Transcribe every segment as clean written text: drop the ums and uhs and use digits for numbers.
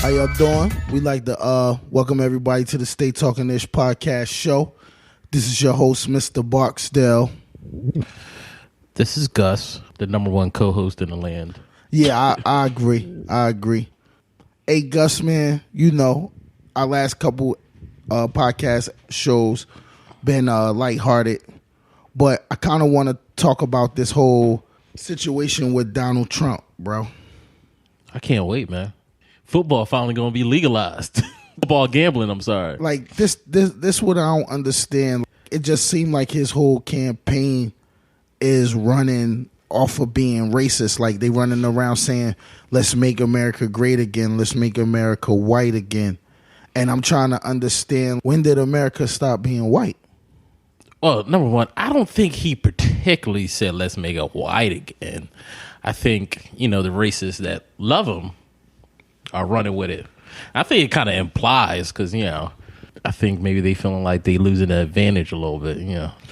How y'all doing? We like to welcome everybody to the Stay Talking Ish podcast show. This is your host, Mr. Barxdale. This is Gus, the number one co-host in the land. Yeah, I agree. Hey, Gus, man, you know, our last couple podcast shows been lighthearted, but I kind of want to talk about this whole situation with Donald Trump, bro. I can't wait, man. Football finally going to be legalized. Football gambling, I'm sorry. Like, this what I don't understand. It just seemed like his whole campaign is running off of being racist. Like, they running around saying, let's make America great again. Let's make America white again. And I'm trying to understand, when did America stop being white? Well, number one, I don't think he particularly said, let's make it white again. I think, the racists that love him are running with it. I think it kind of implies, because, I think maybe they feeling like they losing the advantage a little bit,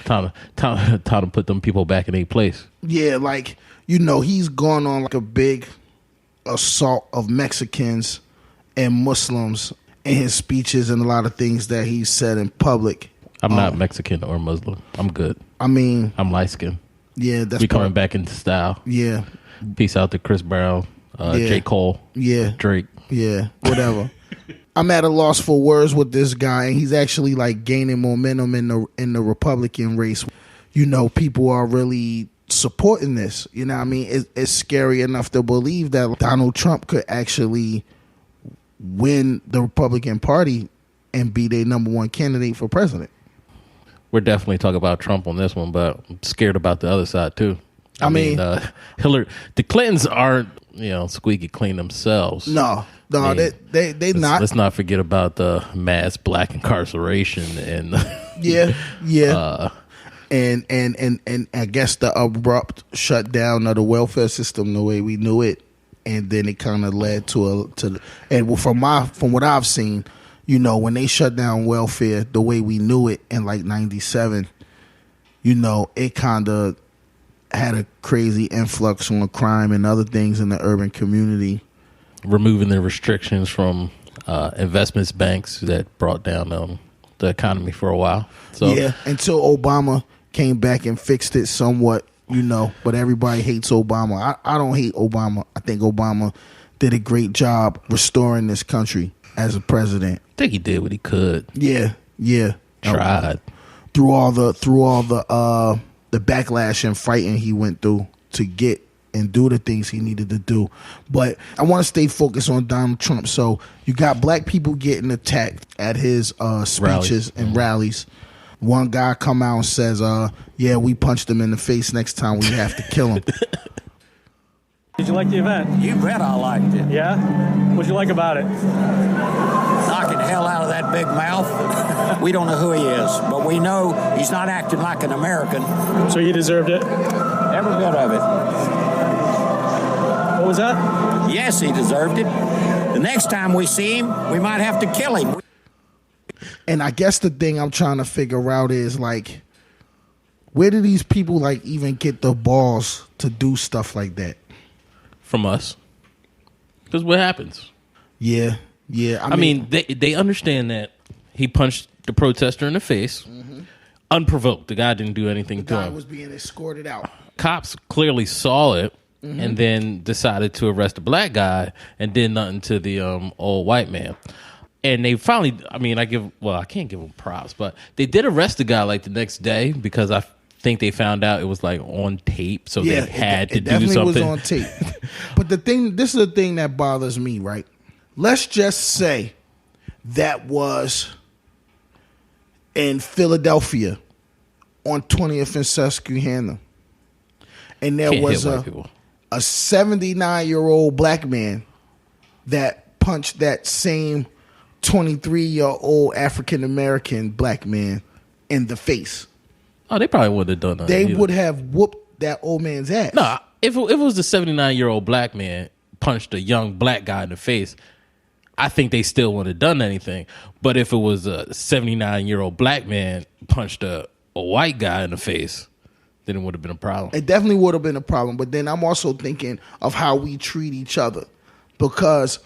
Time to put them people back in their place. Yeah, like, he's gone on like a big assault of Mexicans and Muslims in his speeches and a lot of things that he said in public. I'm not Mexican or Muslim. I'm good. I mean, I'm light skinned. Yeah, that's we coming back into style. Yeah. Peace out to Chris Brown, J. Cole, Drake. Yeah, whatever. I'm at a loss for words with this guy, and he's actually like gaining momentum in the Republican race. People are really supporting this. You know what I mean? It's scary enough to believe that Donald Trump could actually win the Republican Party and be their number one candidate for president. We're definitely talking about Trump on this one, but I'm scared about the other side too. I mean, Hillary, the Clintons aren't, squeaky clean themselves. No, they not. Let's not forget about the mass black incarceration and and I guess the abrupt shutdown of the welfare system the way we knew it, and then it kind of led to from what I've seen, when they shut down welfare the way we knew it in like '97, it kind of had a crazy influx on crime and other things in the urban community. Removing the restrictions from investments banks that brought down the economy for a while. So yeah, until Obama came back and fixed it somewhat, but everybody hates Obama. I don't hate Obama. I think Obama did a great job restoring this country as a president. I think he did what he could. Yeah. Tried. Through all the backlash and fighting he went through to get and do the things he needed to do. But I want to stay focused on Donald Trump. So you got black people getting attacked at his speeches and rallies. One guy come out and says, we punched him in the face. Next time we have to kill him. Did you like the event? You bet I liked it. Yeah? What'd you like about it? Knocking the hell out of that big mouth. We don't know who he is, but we know he's not acting like an American. So he deserved it? Every bit of it. What was that? Yes, he deserved it. The next time we see him, we might have to kill him. And I guess the thing I'm trying to figure out is, like, where do these people, like, even get the balls to do stuff like that? From us. Because what happens? Yeah. I mean, they understand that he punched the protester in the face, unprovoked. The guy didn't do anything to him. The guy was being escorted out. Cops clearly saw it and then decided to arrest the black guy and did nothing to the old white man. And they finally, I can't give them props, but they did arrest the guy like the next day because I think they found out it was like on tape, so they had to do something. It definitely was on tape. But this is the thing that bothers me, right? Let's just say that was in Philadelphia on 20th and Susquehanna, and there was a 79-year-old black man that punched that same 23-year-old African-American black man in the face. Oh, they probably wouldn't have done that. They would have whooped that old man's ass. No, if it was the 79-year-old black man punched a young black guy in the face, I think they still wouldn't have done anything. But if it was a 79-year-old black man punched a white guy in the face, then it would have been a problem. It definitely would have been a problem. But then I'm also thinking of how we treat each other. Because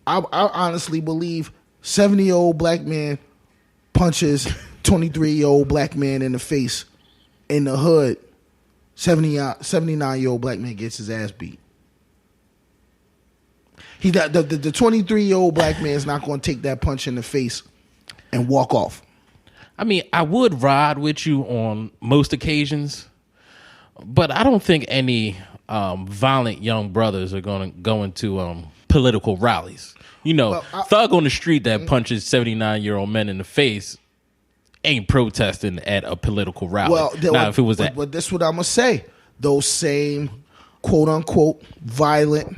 I honestly believe 70-year-old black man punches 23-year-old black man in the face in the hood. 79-year-old black man gets his ass beat. The 23-year-old black man is not going to take that punch in the face and walk off. I mean, I would ride with you on most occasions, but I don't think any violent young brothers are going to go into political rallies. You know, thug on the street that punches 79-year-old men in the face ain't protesting at a political rally. Well, if it was that. But this is what I'm going to say. Those same quote-unquote violent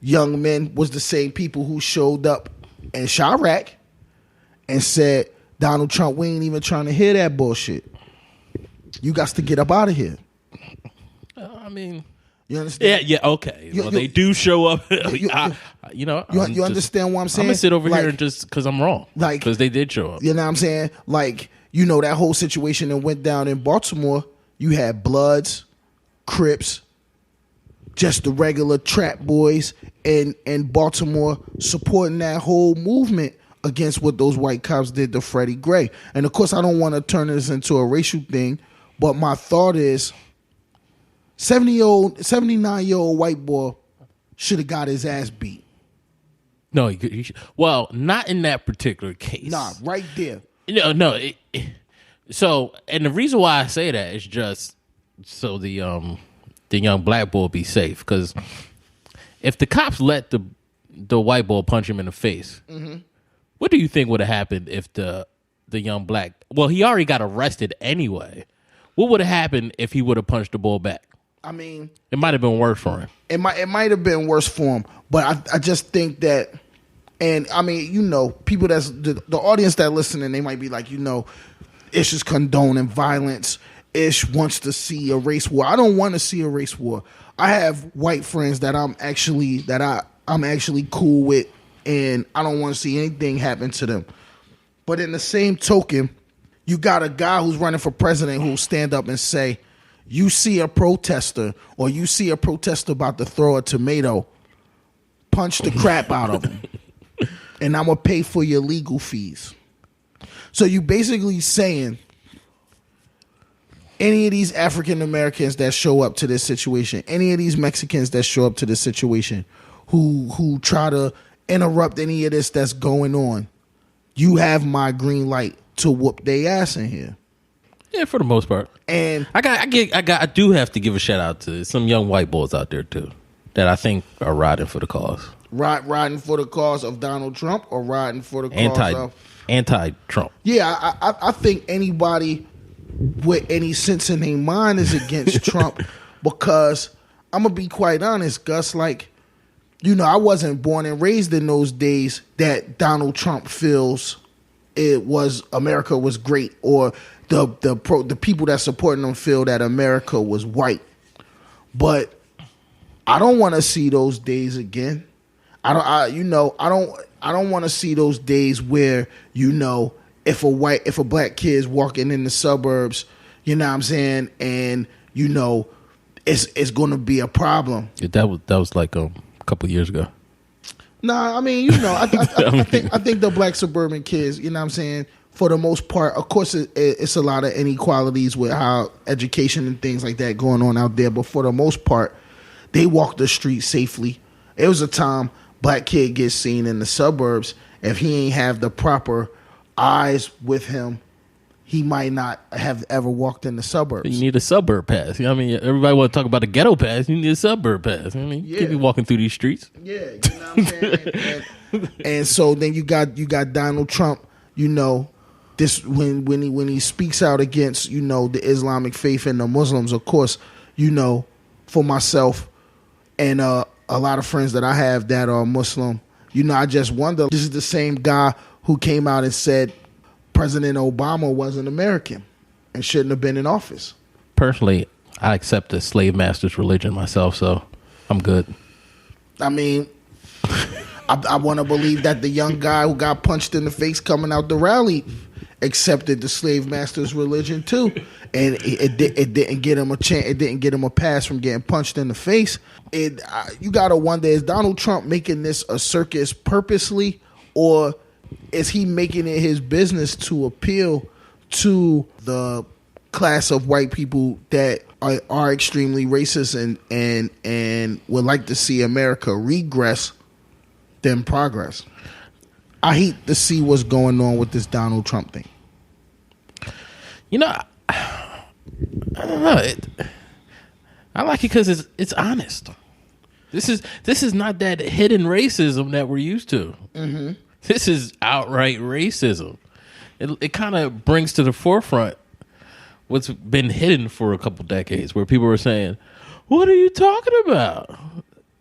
young men was the same people who showed up in Chirac and said, Donald Trump, we ain't even trying to hear that bullshit. You got to get up out of here. I mean, you understand? Yeah, okay. They do show up. You understand what I'm saying? I'm gonna sit over here and just because I'm wrong, because they did show up. You know what I'm saying? Like, that whole situation that went down in Baltimore. You had Bloods, Crips, just the regular trap boys in Baltimore supporting that whole movement against what those white cops did to Freddie Gray. And of course, I don't want to turn this into a racial thing, but my thought is 79-year-old white boy should have got his ass beat. No, he should. Well, not in that particular case. Nah, right there. No. So, and the reason why I say that is just so the young black boy be safe. Because if the cops let the white boy punch him in the face, what do you think would have happened if the young black? Well, he already got arrested anyway. What would have happened if he would have punched the boy back? I mean, it might have been worse for him. It might have been worse for him, but I just think that, and I mean, people that's the audience that listening, they might be like, Ish is condoning violence. Ish wants to see a race war. I don't want to see a race war. I have white friends that I'm actually cool with, and I don't want to see anything happen to them. But in the same token, you got a guy who's running for president who'll stand up and say, you see a protester or you see a protester about to throw a tomato, punch the crap out of him, and I'm going to pay for your legal fees. So you basically saying any of these African Americans that show up to this situation, any of these Mexicans that show up to this situation, who try to interrupt any of this that's going on, you have my green light to whoop their ass in here. Yeah, for the most part. And I do have to give a shout out to some young white boys out there too that I think are riding for the cause. Riding for the cause of Donald Trump or riding for the cause of anti-Trump. Yeah, I think anybody with any sense in their mind is against Trump, because I'm gonna be quite honest, Gus. Like, I wasn't born and raised in those days that Donald Trump feels America was great, or the people that supporting him feel that America was white. But I don't want to see those days again. I don't want to see those days where, if a black kid's walking in the suburbs, you know what I'm saying, and it's going to be a problem. Yeah, that was like a couple of years ago. Nah, I mean, I think the black suburban kids, you know what I'm saying, for the most part, of course, it's a lot of inequalities with how education and things like that going on out there, but for the most part, they walk the street safely. It was a time black kid gets seen in the suburbs, if he ain't have the proper eyes with him, he might not have ever walked in the suburbs. You need a suburb pass. I mean, everybody want to talk about a ghetto pass. You need a suburb pass. I mean, you can't be walking through these streets. Yeah, you know what I'm saying? and so then you got Donald Trump, this when he speaks out against, the Islamic faith and the Muslims, of course, for myself and a lot of friends that I have that are Muslim, I just wonder, this is the same guy who came out and said President Obama wasn't American and shouldn't have been in office. Personally, I accept the slave master's religion myself, so I'm good. I mean, I want to believe that the young guy who got punched in the face coming out the rally accepted the slave master's religion too, and it didn't get him a chance. It didn't get him a pass from getting punched in the face. You gotta wonder: is Donald Trump making this a circus purposely, or is he making it his business to appeal to the class of white people that are extremely racist and would like to see America regress than progress? I hate to see what's going on with this Donald Trump thing. You know, I don't know. I like it because it's honest. This is not that hidden racism that we're used to. Mm-hmm. This is outright racism. It kind of brings to the forefront what's been hidden for a couple decades, where people were saying, "What are you talking about?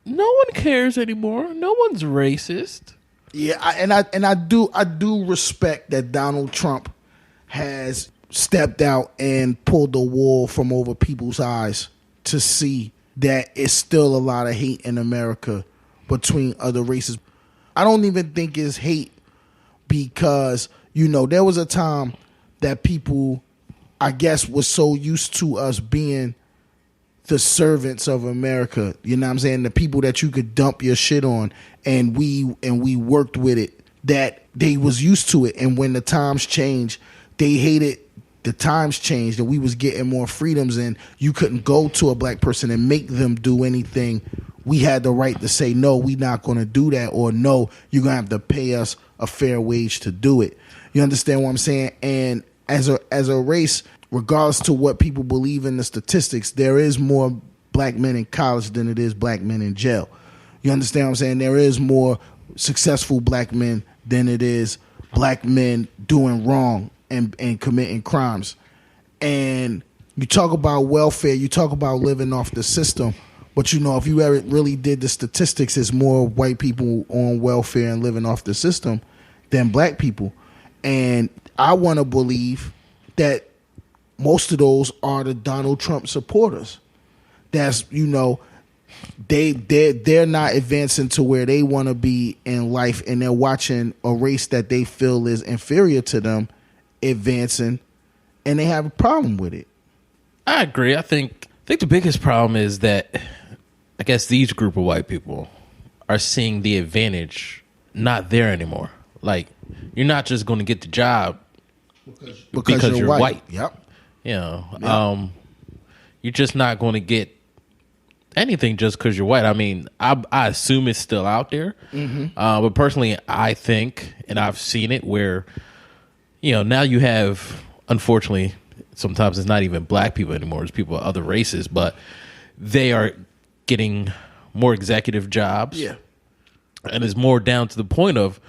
No one cares anymore. No one's racist." Yeah, I do respect that Donald Trump has stepped out and pulled the wool from over people's eyes to see that it's still a lot of hate in America between other races. I don't even think it's hate because, there was a time that people, I guess, was so used to us being the servants of America, you know what I'm saying? The people that you could dump your shit on, and we worked with it, that they was used to it. And when the times changed, they hated the times changed, and we was getting more freedoms, and you couldn't go to a black person and make them do anything. We had the right to say, no, we not going to do that, or no, you're going to have to pay us a fair wage to do it. You understand what I'm saying? And as a race, regardless to what people believe in the statistics, there is more black men in college than it is black men in jail. You understand what I'm saying? There is more successful black men than it is black men doing wrong and committing crimes. And you talk about welfare, you talk about living off the system, but if you ever really did the statistics, it's more white people on welfare and living off the system than black people. And I want to believe that most of those are the Donald Trump supporters. That's, they're not advancing to where they want to be in life, and they're watching a race that they feel is inferior to them advancing, and they have a problem with it. I agree. I think the biggest problem is that I guess these group of white people are seeing the advantage not there anymore. Like, you're not just going to get the job because you're white. Yep. You're just not going to get anything just because you're white. I mean, I assume it's still out there. Mm-hmm. But personally, I think, and I've seen it where, now you have, unfortunately, sometimes it's not even black people anymore. It's people of other races, but they are getting more executive jobs. Yeah. And it's more down to the point of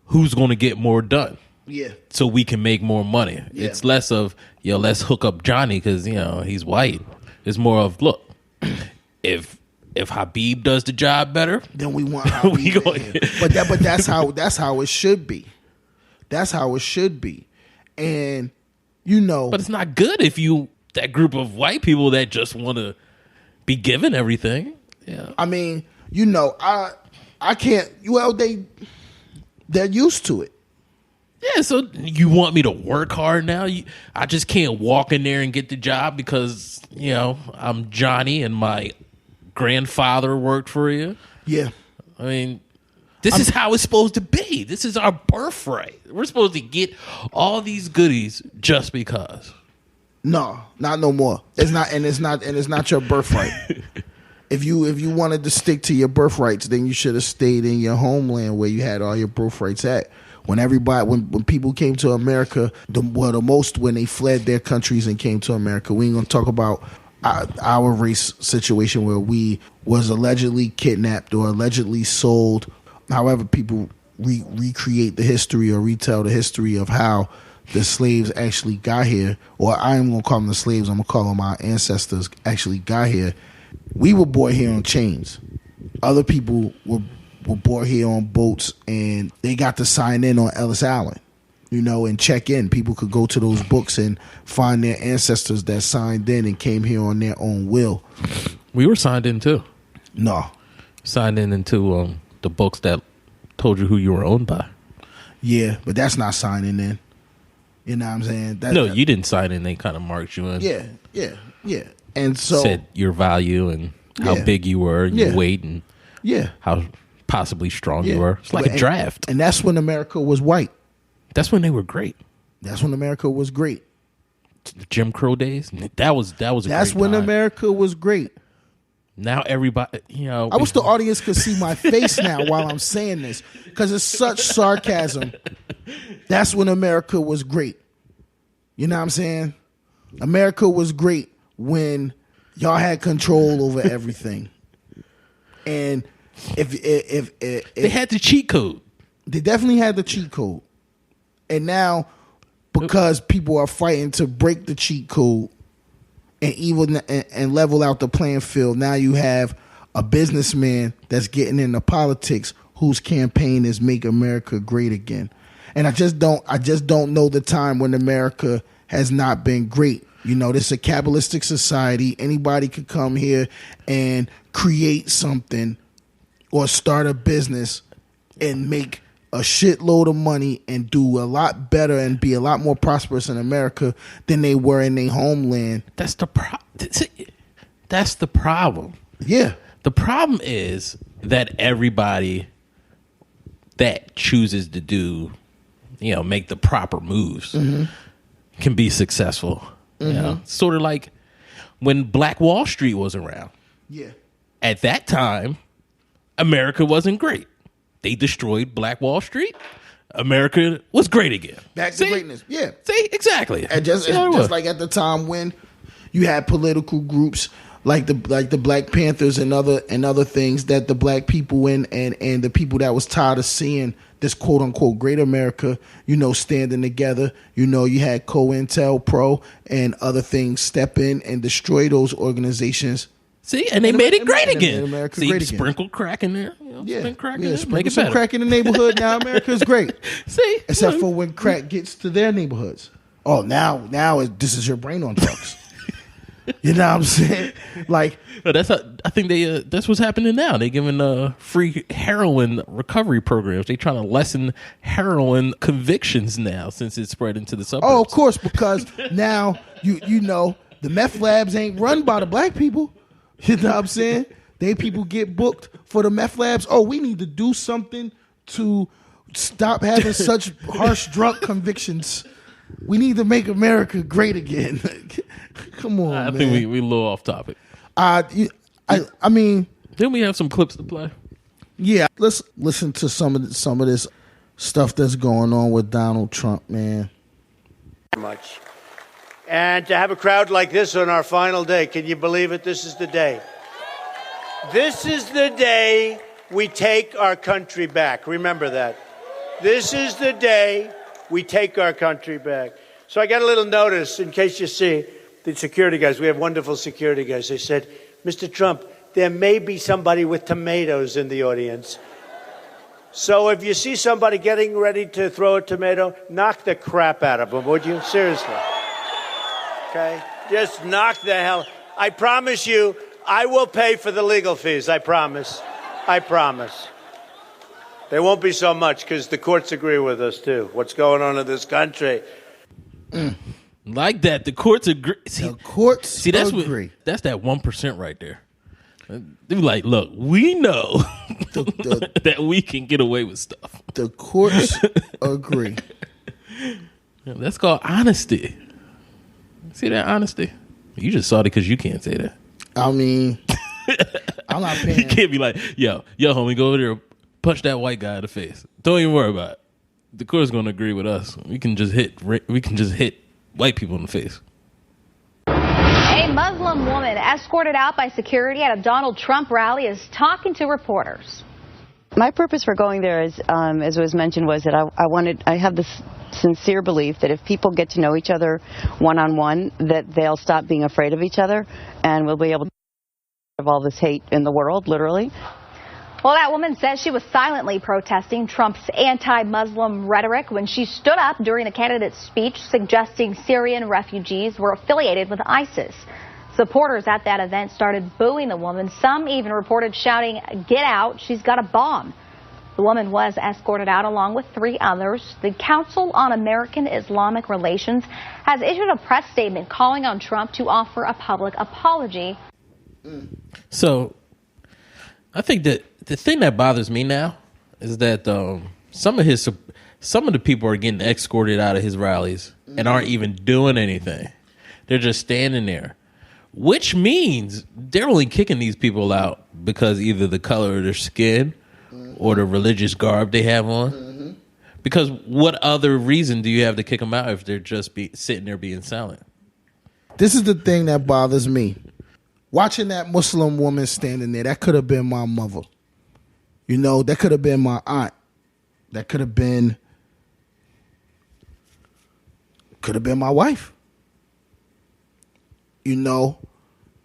who's going to get more done. Yeah. So we can make more money. Yeah. It's less of, let's hook up Johnny because, he's white. It's more of, look, if Habib does the job better, then we want Habib. But that's how it should be. That's how it should be. And but it's not good if that group of white people that just want to be given everything. Yeah. I mean, I can't. Well, they're used to it. Yeah, so you want me to work hard now? I just can't walk in there and get the job because, I'm Johnny and my grandfather worked for you? Yeah. I mean, this is how it's supposed to be. This is our birthright. We're supposed to get all these goodies just because. No, not no more. It's not your birthright. If you wanted to stick to your birthrights, then you should have stayed in your homeland where you had all your birthrights at. When people came to America, when they fled their countries and came to America, we ain't gonna talk about our race situation where we was allegedly kidnapped or allegedly sold. However, people recreate the history or retell the history of how the slaves actually got here, or I am gonna call them the slaves. I'm gonna call them our ancestors actually got here. We were brought here on chains. Other people were brought here on boats, and they got to sign in on Ellis Island, and check in. People could go to those books and find their ancestors that signed in and came here on their own will. We were signed in too. No. Signed in into the books that told you who you were owned by. Yeah, but that's not signing in. You know what I'm saying? No, you didn't sign in. They kind of marked you in. Yeah. And so said your value and how big you were, and your weight, and how possibly strong you were. It's like a draft. And that's when America was white. That's when they were great. That's when America was great. The Jim Crow days. That was a That's great when time. America was great. Now everybody, I wish the audience could see my face now while I'm saying this, because it's such sarcasm. That's when America was great. You know what I'm saying? America was great when y'all had control over everything. And if they had the cheat code. They definitely had the cheat code. And now, because people are fighting to break the cheat code and even and level out the playing field, now you have a businessman that's getting into politics whose campaign is Make America Great Again. And I just don't know the time when America has not been great. You know, this is a capitalistic society. Anybody could come here and create something or start a business and make a shitload of money and do a lot better and be a lot more prosperous in America than they were in their homeland. That's the problem. Yeah. The problem is that everybody that chooses to do, make the proper moves can be successful. You know, sort of like when Black Wall Street was around. Yeah. At that time, America wasn't great. They destroyed Black Wall Street. America was great again. Back to greatness. Yeah. See, exactly. And just like at the time when you had political groups like the Black Panthers and other things that the black people and the people that was tired of seeing this quote unquote great America, standing together. You had COINTELPRO and other things step in and destroy those organizations. See, and they made it great again. America See, great again. Sprinkle crack in there. Spring crack in there. Sprinkle Make it some better. crack in the neighborhood. Now America is great. See, except for when crack gets to their neighborhoods. Oh, now this is your brain on drugs. You know what I'm saying? Like, I think that's what's happening now. They're giving free heroin recovery programs. They're trying to lessen heroin convictions now since it's spread into the suburbs. Oh, of course, because now you know the meth labs ain't run by the black people. You know what I'm saying? They people get booked for the meth labs. Oh, we need to do something to stop having such harsh drug convictions. We need to make America great again. Come on, man. I think we a little off topic. I mean, didn't we have some clips to play? Yeah, let's listen to some of this stuff that's going on with Donald Trump, man. Much. And to have a crowd like this on our final day, can you believe it? This is the day. This is the day we take our country back. Remember that. This is the day we take our country back. So I got a little notice in case you see the security guys. We have wonderful security guys. They said, Mr. Trump, there may be somebody with tomatoes in the audience. So if you see somebody getting ready to throw a tomato, knock the crap out of them, would you? Seriously. Okay? Just knock the hell. I promise you, I will pay for the legal fees. I promise. I promise. There won't be so much because the courts agree with us, too. What's going on in this country? Like that. The courts agree. See, the courts agree. That's that 1% right there. They're like, look, we know that we can get away with stuff. The courts agree. That's called honesty. See that honesty? You just saw it because you can't say that. I mean, I'm not paying. You can't be like, yo, homie, go over there, punch that white guy in the face. Don't even worry about it. The court's going to agree with us. We can just hit white people in the face. A Muslim woman escorted out by security at a Donald Trump rally is talking to reporters. My purpose for going there, as was mentioned, was that I have this sincere belief that if people get to know each other one-on-one, that they'll stop being afraid of each other, and we'll be able to have all this hate in the world, literally. Well, that woman says she was silently protesting Trump's anti-Muslim rhetoric when she stood up during the candidate's speech suggesting Syrian refugees were affiliated with ISIS. Supporters at that event started booing the woman. Some even reported shouting, "Get out, she's got a bomb." The woman was escorted out along with 3 others. The Council on American Islamic Relations has issued a press statement calling on Trump to offer a public apology. So I think that the thing that bothers me now is that some of the people are getting escorted out of his rallies and aren't even doing anything. They're just standing there, which means they're only kicking these people out because either the color of their skin or the religious garb they have on. Because what other reason do you have to kick them out if they're just sitting there being silent? This is the thing that bothers me. Watching that Muslim woman standing there, that could have been my mother. You know, that could have been my aunt. That could have been my wife. You know,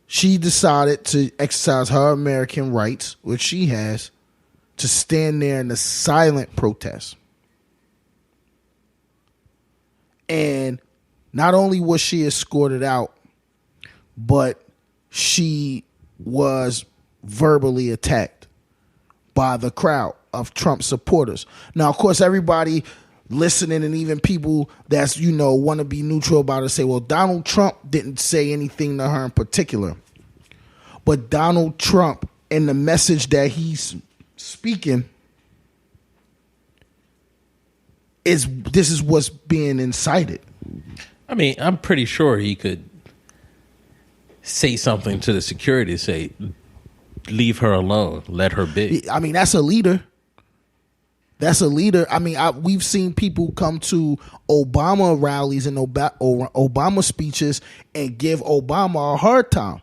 she decided to exercise her American rights, which she has, to stand there in a silent protest. And not only was she escorted out, but she was verbally attacked by the crowd of Trump supporters. Now, of course, everybody listening and even people that's, you know, want to be neutral about it say, well, Donald Trump didn't say anything to her in particular. But Donald Trump and the message that he's speaking this is what's being incited. I mean, I'm pretty sure he could say something to the security, say, leave her alone, let her be. I mean, that's a leader. That's a leader. I mean, we've seen people come to Obama rallies and Obama speeches and give Obama a hard time.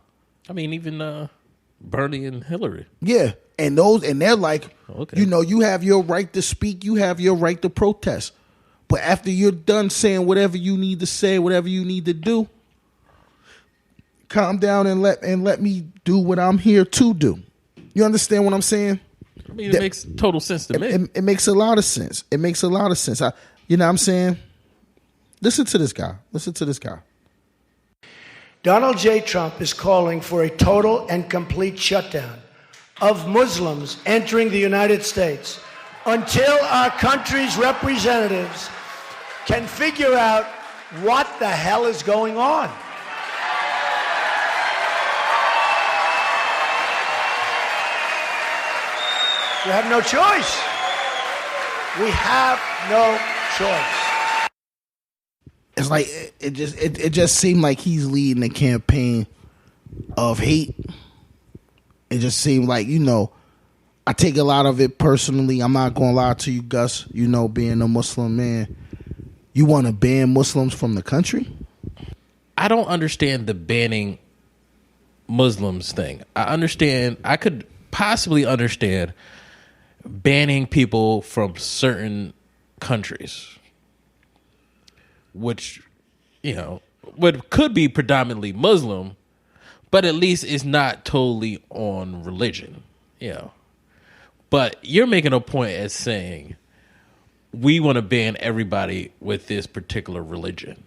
I mean, even Bernie and Hillary. Yeah. And they're like, okay, you know, you have your right to speak, you have your right to protest. But after you're done saying whatever you need to say, whatever you need to do, calm down and let me do what I'm here to do. You understand what I'm saying? I mean, it makes total sense to me. It makes a lot of sense. It makes a lot of sense. You know what I'm saying? Listen to this guy. Listen to this guy. Donald J. Trump is calling for a total and complete shutdown of Muslims entering the United States until our country's representatives can figure out what the hell is going on. We have no choice. We have no choice. It's like it just seemed like he's leading a campaign of hate. It just seemed like, you know, I take a lot of it personally. I'm not gonna lie to you, Gus. You know, being a Muslim man, you want to ban Muslims from the country? I don't understand the banning Muslims thing. I could possibly understand banning people from certain countries, which, you know, could be predominantly Muslim, but at least it's not totally on religion, you know. But you're making a point as saying we want to ban everybody with this particular religion,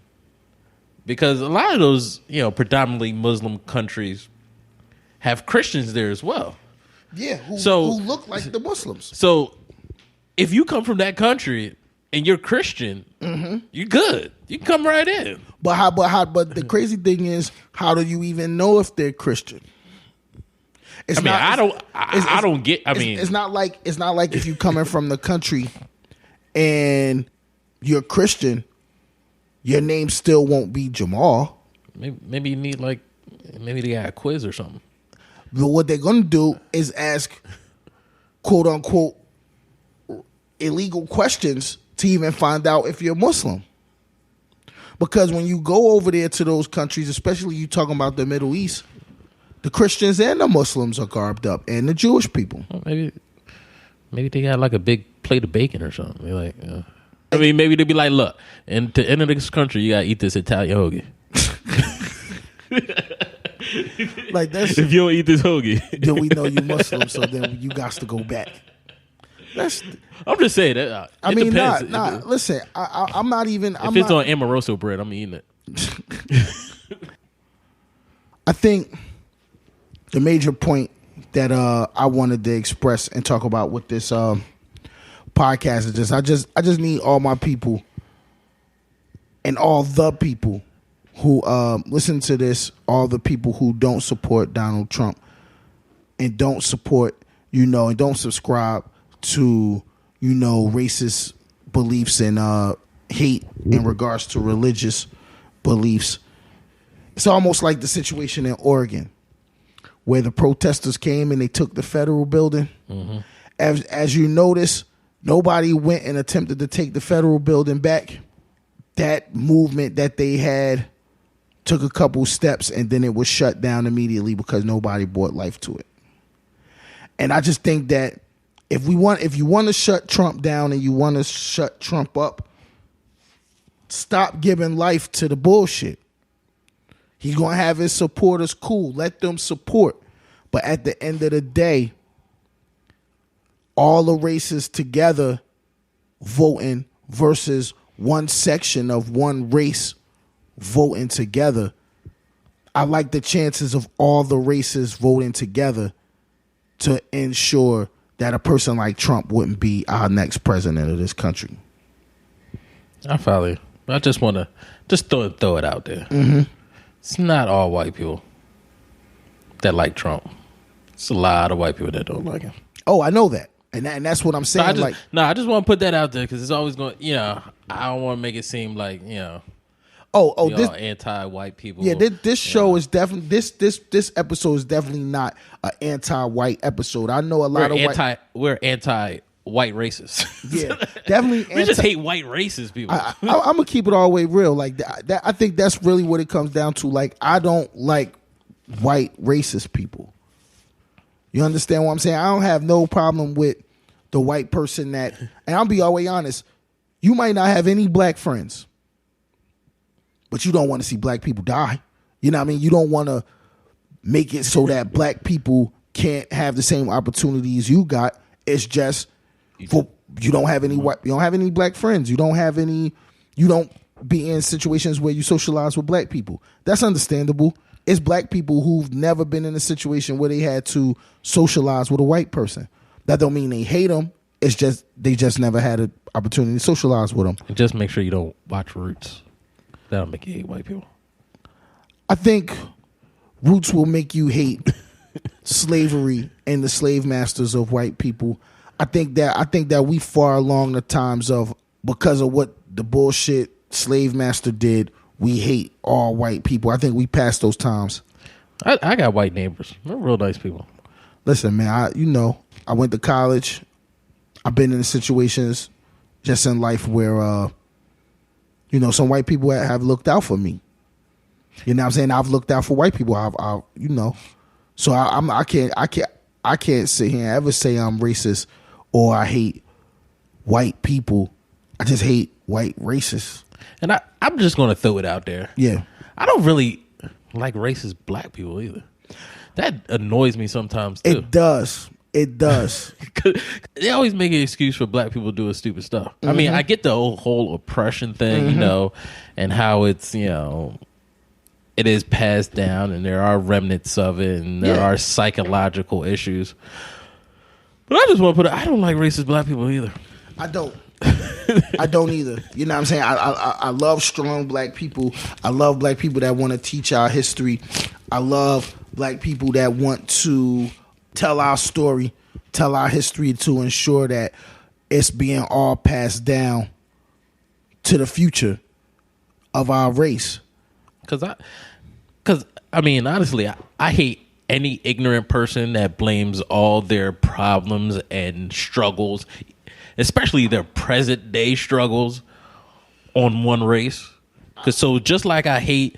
because a lot of those, you know, predominantly Muslim countries have Christians there as well. Yeah, who look like the Muslims. So if you come from that country and you're Christian, you're good. You can come right in. But the crazy thing is, how do you even know if they're Christian? It's not like if you coming from the country and you're Christian, your name still won't be Jamal. Maybe you need maybe they got a quiz or something. But what they're gonna do is ask, quote unquote, illegal questions to even find out if you're Muslim. Because when you go over there to those countries, especially you talking about the Middle East, the Christians and the Muslims are garbed up, and the Jewish people. Well, maybe they got like a big plate of bacon or something. They're like, I mean, maybe they'd be like, look, and to enter this country, you gotta eat this Italian hoagie. Like that's, if you don't eat this hoagie, then we know you Muslim, so then you got to go back. I'm just saying that. I mean, listen, I'm not even. If it's on Amoroso bread, I'm eating it. I think the major point that I wanted to express and talk about with this podcast is just I just need all my people and all the people who listen to this, all the people who don't support Donald Trump and don't support, and don't subscribe to, racist beliefs and hate in regards to religious beliefs. It's almost like the situation in Oregon where the protesters came and they took the federal building. Mm-hmm. As you notice, nobody went and attempted to take the federal building back. That movement that they had took a couple steps and then it was shut down immediately because nobody brought life to it. And I just think that if you want to shut Trump down and you want to shut Trump up, stop giving life to the bullshit. He's going to have his supporters, cool. Let them support. But at the end of the day, all the races together voting versus one section of one race voting together, I like the chances of all the races voting together to ensure that a person like Trump wouldn't be our next president of this country. I follow you. I just want to throw it out there. Mm-hmm. It's not all white people that like Trump. It's a lot of white people that don't like him. Oh, I know that. And that's what I'm saying. I just want to put that out there because it's always going, I don't want to make it seem like, this anti-white people. Yeah, this show is definitely, this episode is definitely not an anti-white episode. I know a lot we're anti-white racists. Yeah, definitely. We just hate white racist people. I'm gonna keep it all the way real. Like that, I think that's really what it comes down to. Like, I don't like white racist people. You understand what I'm saying? I don't have no problem with the white person that, and I'll be all the way honest, you might not have any black friends, but you don't want to see black people die. You know what I mean? You don't want to make it so that black people can't have the same opportunities you got. It's just you don't have any black friends. You don't be in situations where you socialize with black people. That's understandable. It's black people who've never been in a situation where they had to socialize with a white person. That don't mean they hate them. It's just they just never had an opportunity to socialize with them. And just make sure you don't watch Roots. That'll make you hate white people. I think Roots will make you hate slavery and the slave masters of white people. I think that we far along the times of, because of what the bullshit slave master did, we hate all white people. I think we passed those times. I got white neighbors. They're real nice people. Listen, man, I went to college. I've been in situations just in life where, some white people have looked out for me. You know what I'm saying? I've looked out for white people. So I can't sit here and ever say I'm racist or I hate white people. I just hate white racists. And I'm just going to throw it out there. Yeah. I don't really like racist black people either. That annoys me sometimes too. It does. They always make an excuse for black people doing stupid stuff. Mm-hmm. I mean, I get the whole oppression thing, mm-hmm. And how it's, it is passed down and there are remnants of it and there are psychological issues. But I just want to I don't like racist black people either. I don't. I don't either. You know what I'm saying? I love strong black people. I love black people that want to teach our history. I love black people that want to tell our story, tell our history to ensure that it's being all passed down to the future of our race. Because I mean, honestly, I hate any ignorant person that blames all their problems and struggles, especially their present day struggles, on one race. Because so just like I hate,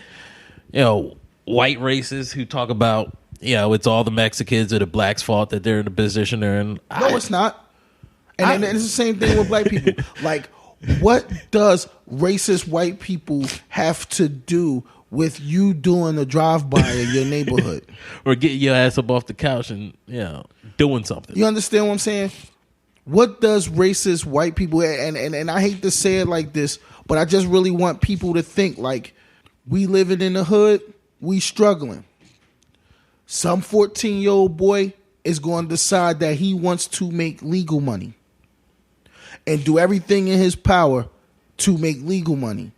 white racists who talk about, it's all the Mexicans or the blacks' fault that they're in the position they're in. No, it's not. And it's the same thing with black people. Like, what does racist white people have to do with you doing a drive-by in your neighborhood? Or getting your ass up off the couch and, doing something. You understand what I'm saying? What does racist white people, and I hate to say it like this, but I just really want people to think like, we living in the hood, we struggling. Some 14-year-old boy is going to decide that he wants to make legal money. and do everything in his power to make legal money.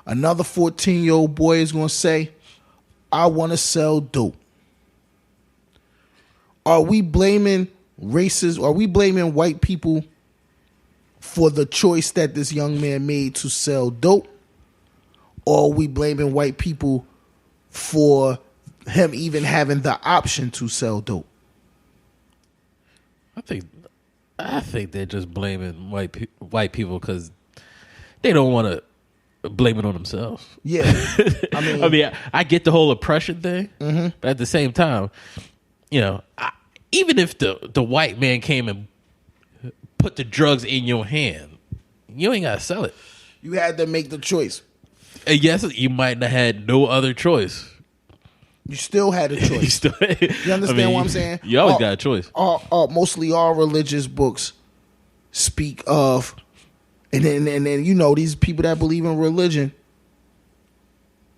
Another 14-year-old boy is going to say, I want to sell dope. Are we blaming races? Are we blaming white people for the choice that this young man made to sell dope? Or are we blaming white people for him even having the option to sell dope? I think they're just blaming white people because they don't want to blame it on themselves. Yeah, I get the whole oppression thing, but at the same time, even if the white man came and put the drugs in your hand, you ain't gotta sell it. You had to make the choice. And yes, you might have had no other choice. You still had a choice. You understand what I'm saying? You always got a choice. Mostly all religious books speak of, and then these people that believe in religion,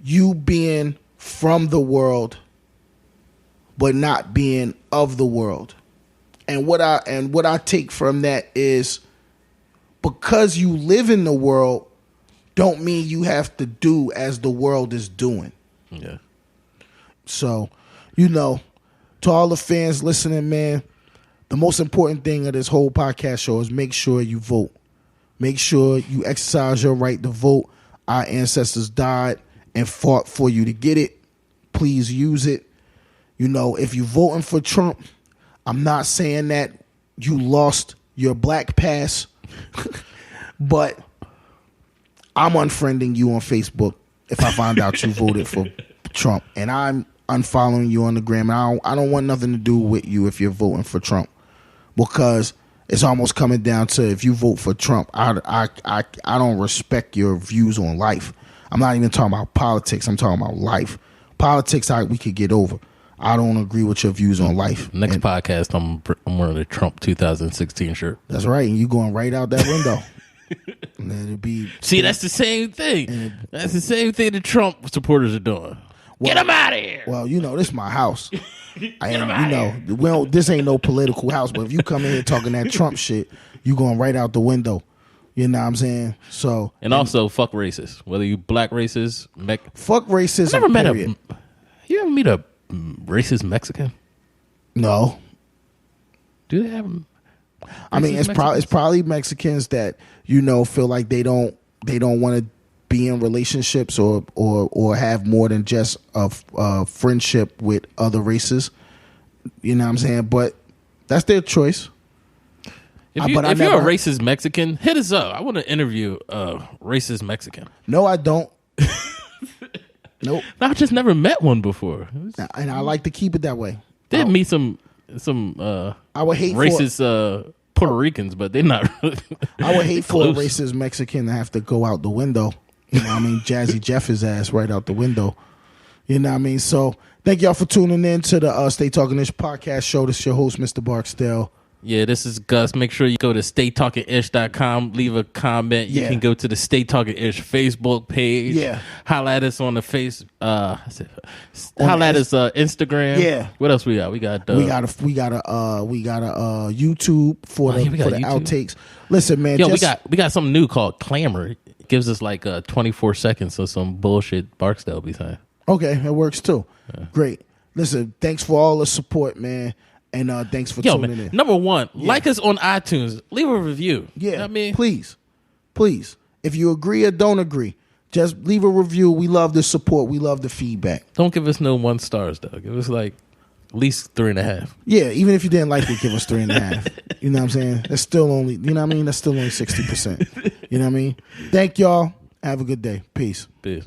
you being from the world, but not being of the world. And what I take from that is, because you live in the world, don't mean you have to do as the world is doing. Yeah. So, to all the fans listening, man, the most important thing of this whole podcast show is make sure you vote. Make sure you exercise your right to vote. Our ancestors died and fought for you to get it. Please use it. If you're voting for Trump, I'm not saying that you lost your black pass, but I'm unfriending you on Facebook if I find out you voted for Trump, and I'm unfollowing you on the gram. I don't want nothing to do with you if you're voting for Trump, because it's almost coming down to, if you vote for Trump, I don't respect your views on life. I'm not even talking about politics. I'm talking about life. Politics, we could get over. I don't agree with your views on life. Next podcast, I'm wearing a Trump 2016 shirt. That's right, and you going right out that window. And it'll be. See, that's the same thing. That's the same thing the Trump supporters are doing. Get them out of here. Well, this is my house. This ain't no political house, but if you come in here talking that Trump shit, you going right out the window. You know what I'm saying? So, and also fuck racists. Whether you black racist, fuck racism. I never met you ever meet a racist Mexican? No. Do they have? It's probably Mexicans that feel like they don't want to be in relationships or have more than just a friendship with other races. You know what I'm saying? But that's their choice. If you're a racist Mexican, hit us up. I want to interview a racist Mexican. No, I don't. Nope. No, I just never met one before. And I like to keep it that way. Did meet some I would hate racist Puerto Ricans, but they're not really. I would hate for a racist Mexican to have to go out the window. Jazzy Jeff his ass right out the window. You know what I mean? So thank y'all for tuning in to the Stay Talking Ish podcast show. This is your host, Mr. Barxdale. Yeah, this is Gus. Make sure you go to staytalkingish.com, leave a comment. You can go to the Stay Talking Ish Facebook page. Yeah. Holla at us on the holla at us Instagram. Yeah. What else we got? We got a YouTube for the outtakes. Listen, man. Yo, we got something new called Clamor. It gives us like 24 seconds of some bullshit Barksdale be saying. Okay, it works too. Yeah. Great. Listen, thanks for all the support, man. And thanks for tuning in. Number one, like us on iTunes. Leave a review. Yeah, you know what I mean? Please. If you agree or don't agree, just leave a review. We love the support. We love the feedback. Don't give us no 1 stars, though. Give us like at least 3.5. Yeah, even if you didn't like it, give us 3.5. You know what I'm saying? That's still only, That's still only 60%. You know what I mean? Thank y'all. Have a good day. Peace. Peace.